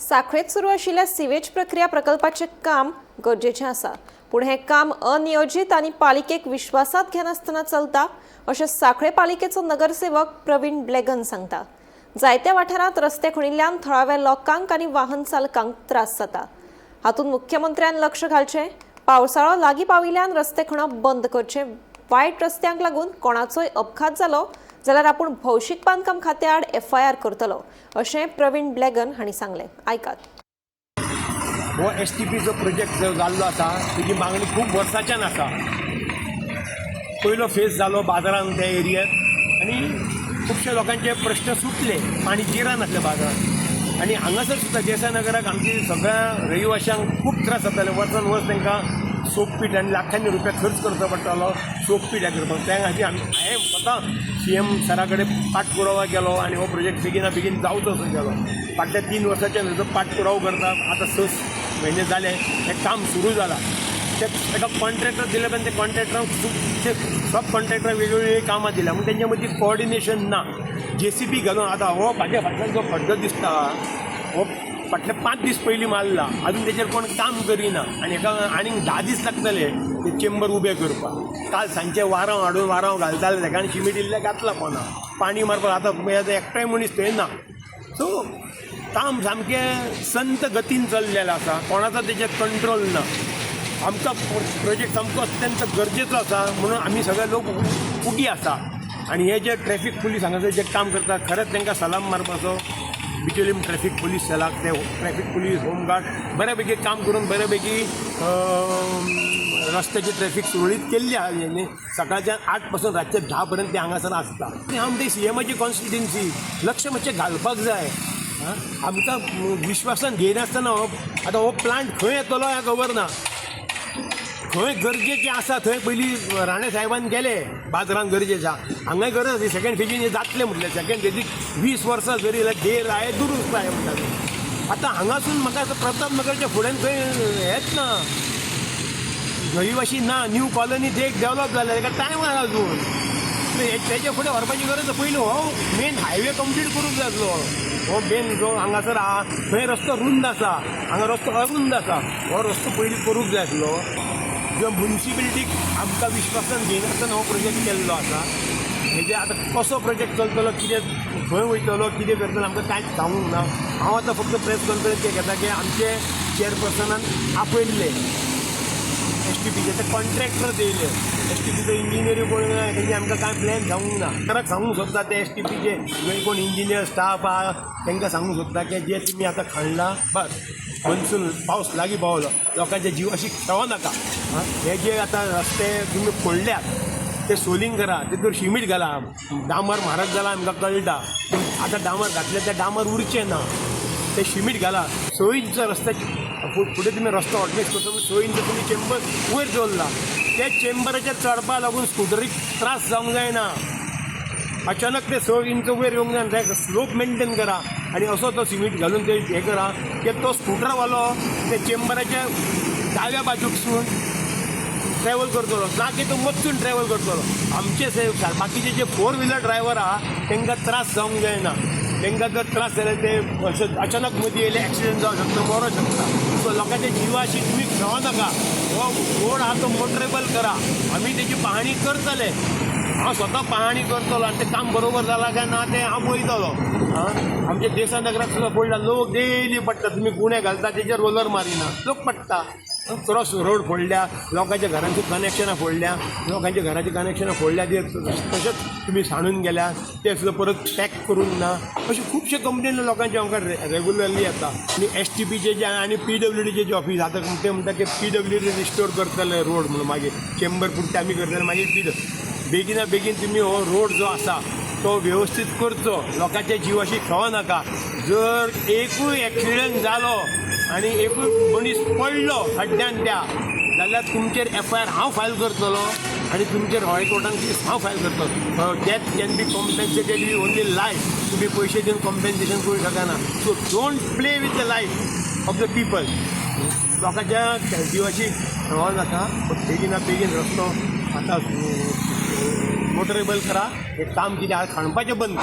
साखळेत सुरू आशिल्ल्या सिवेज प्रक्रिया प्रकल्पाचे काम गरजेचें आसा, पूण हें काम अनियोजित आनी पालिकेक विश्वासात घेनासतना चलता अशें साखळे पालिकेचो नगरसेवक प्रवीण ब्लेगन सांगता। जायत्या वाठारांत रस्ते खणिल्ल्यान थळाव्या लोकांक आनी वाहन चालकांक त्रास जाता। हातूंत मुख्यमंत्र्यान लक्ष घालचें, पावसाळो लागीं पाविल्ल्यान रस्ते खणप बंद करचें, वायट रस्त्यांक लागून कोणाचोय अपघात जालो जाल्यार आपूण भौशीक बांदकाम खात्या आड FIR करतलो अशें प्रवीण ब्लेगन हांणी सांगलें। आयकात। हो STPचो प्रोजेक्ट जो जाल्लो आसा तेजी मागणी खूब वर्साच्यान आसा। पयलो फेज जालो बाजारांत त्या एरियात आनी खुबशे लोकांचे प्रश्न सुटले, पाणी जिरान नासलें बाजारांत। आनी हांगासर सुद्दां जेसानगराक आमची सगळ्या रहिवाशांक खूब त्रास जाताले। वर्सान वर्स तांकां सोकपीट आनी लाखांनी रुपया खर्च करचो पडटालो सोकपीट हें करपाक। त्या खातीर हांवें स्वता CM सरा कडेन पाठपुरावा केलो आनी हो प्रोजेक्ट बेगिना बेगीन जावचो असो केलो। फाटल्या 3 वर्सांच्यान हेजो पाठपुरावो करता। आतां 6 म्हयने जाले हें काम सुरू जालां। ताका कॉन्ट्रॅक्टर दिले पण ते कॉन्ट्रॅक्टरांक सब कॉन्ट्रॅक्टरांक वेगवेगळी कामां दिल्या, पूण तेंच्या मदीं कोऑर्डिनेशन ना। JCB घालून आतां हो म्हाज्या फाटल्यान जो खड्डो दिसता हो फाटले 5 दीस पयलीं मारला, अजून तेचेर कोण काम करिना आनी हेका आनीक 10 दीस लागतले ते चेंबर उबे करपाक। काल सांजचे वारांव हाडून वारांव घालताले तेका आनी शिमीट इल्लें घातलां पोंदा पाणी मारपाक। आतां एकठांय मनीस थंय ना, सो काम सामकें संत गतीन चल्लेलें आसा, कोणाचो तेचेर कंट्रोल ना। आमकां प्रोजेक्ट सामको अत्यंत गरजेचो आसा म्हणून आमी सगळे लोक उगी आसा। आनी हे जे ट्रॅफीक पुलीस हांगासर जे काम करता खरेंच तांकां सलाम मारपाचो। बिचोलीम ट्रॅफीक पुलीस सेलाक ते ट्रॅफीक पुलीस होमगार्ड बऱ्यापैकी काम करून बऱ्यापैकी रस्त्याची ट्रॅफीक सुरळीत केल्ली आहे। सकाळच्या 8 पासून रातचे 10 पर्यंत ते हांगासर आसता। आमची CMची कॉन्स्टिट्युन्सी लक्ष मातशें घालपाक जाय। आमकां विश्वासान घेयनासतना आतां हो प्लांट खंय येतलो हें खबर ना। खंय गरजेचें आसा थंय पयलीं राणे साहेबान गेले बाजारांत गरजेच्या, हांगाय गरज सेकंड फेजीन हें जातलें म्हटलें। सेकंड फेजीक 20 वर्सां जरी देर आहे दुरुस्त आहे म्हणटाले। आतां हांगासून म्हाका प्रताप नगरच्या फुड्यान खंय हेंच ना, रहिवाशी ना। न्यू कॉलनी एक डेवलप जालें, ताका टायम आसा अजून। तेच्या फुडें व्हरपाची गरज पयलीं हो मेन हायवे कंप्लीट करूंक जाय आसलो। हो मेन जो हांगासर आहा थंय रस्तो रुंद आसा, हांगा रस्तो अरुंद आसा। हो रस्तो पयलीं करूंक जाय आसलो। जो म्युनिसिपॅलिटीक आमकां विश्वासान घेयनासतना हो प्रोजेक्ट केल्लो आसा। हेजे आतां कसो प्रोजेक्ट चलतलो, कितें खंय वयतलो, कितें करतलो आमकां कांयच सांगूंक ना। हांव आतां फक्त प्रेस कॉन्फरन्स घेता की आमचे चेअरपर्सनान आपयल्ले STPचे ते कॉन्ट्रॅक्टर येयले। STPचो इंजिनियर कोण ना, तेंचे आमकां कांय प्लॅन सांगूंक ना। खराक सांगूंक सोदता ते STPचे जे कोण इंजिनियर स्टाफ आहा तांकां सांगूंक सोदता की जे तुमी आतां खणला बस मनसून पावस लागीं पावलो, लोकांच्या जिवाशी खेळो नाका। हे जे आतां रस्ते तुमी फोडल्यात ते सोलिंग करा, तितूर शिमीट घाला। डांबर म्हारग जाला आमकां कळटा, आतां डांबर घातले ते डांबर उरचें ना, ते शिमीट घाला। 6 इंच रस्त्याचे फुडें तुमी रस्तो ऑर्गनायज करता, 6 इंच तुमी चेंबर वयर दवरला, ते चेंबराचेर चडपा लागून स्कुटरीक त्रास जावंक जायना। अचानक ते 6 इंच वयर येवंक जायना, ते स्लोप मेंटेन करा आनी असो तो सिमीट घालून ते हें करा की तो स्कुटरवालो ते चेंबराच्या दाव्या बाजूकसून ट्रॅव्हल करतलो, ना की तो मत्सून ट्रॅव्हल करतलो। आमचे बाकीचे जे 4 व्हिलर ड्रायव्हर आहा तांकां त्रास जावंक जायना। तांकां जर त्रास जाले ते अचानक मदीं येयले एक्सिडेंट जावंक शकता, मरो शकता। सो लोकांच्या जिवाशी तुमी खेळो नाका। हो रोड आहा तो मोटरेबल करा, आमी तेची पाहणी करतले। हांव स्वता पाहणी करतलो आनी तें काम बरोबर जालां काय ना तें हांव पळयतलो। आमच्या देसानगराक सुद्दां पडला, लोक डेली पडटा, तुमी गुणे घालता तेजेर रोलर मारिना, लोक पडटा। क्रॉस रोड फोडल्या, लोकांच्या घरांची कनेक्शनां फोडल्या, लोकांच्या घराची कनेक्शनां फोडल्या, ते तशेंच तुमी सांडून गेल्या, ते सुद्दां परत पॅक करूंक ना। अशें खुबशे कंप्लेन लोकांचे आमकां रेगुलरली येता। आनी STPचे जे आनी PWDचे जे ऑफिस आतां ते म्हणटा की PWD रिस्टोर करतले रोड म्हणून, मागीर चेंबर पुरते आमी करतले, मागीर बेगिना बेगीन तुमी हो रोड जो आसा तो व्यवस्थीत करचो, लोकांच्या जिवाशी खेळो नाका। जर एकूय एक्सिडेंट जालो आनी एकूय मनीस पडलो खड्ड्यान त्या, जाल्यार तुमचेर FIR हांव फायल करतलो आनी तुमचेर हायकोर्टान केस हांव फायल करतलो। Death can be compensated with only life, तुमी पयशे दिवन कॉम्पेन्सेशन करूंक शकना। So don't play with the life of the people. लोकांच्या जिवाशी खेळो नाका। बेगिना बेगीन रस्तो आतां मोटरेबल करा, हे काम कितें आहा खणपाचें बंद।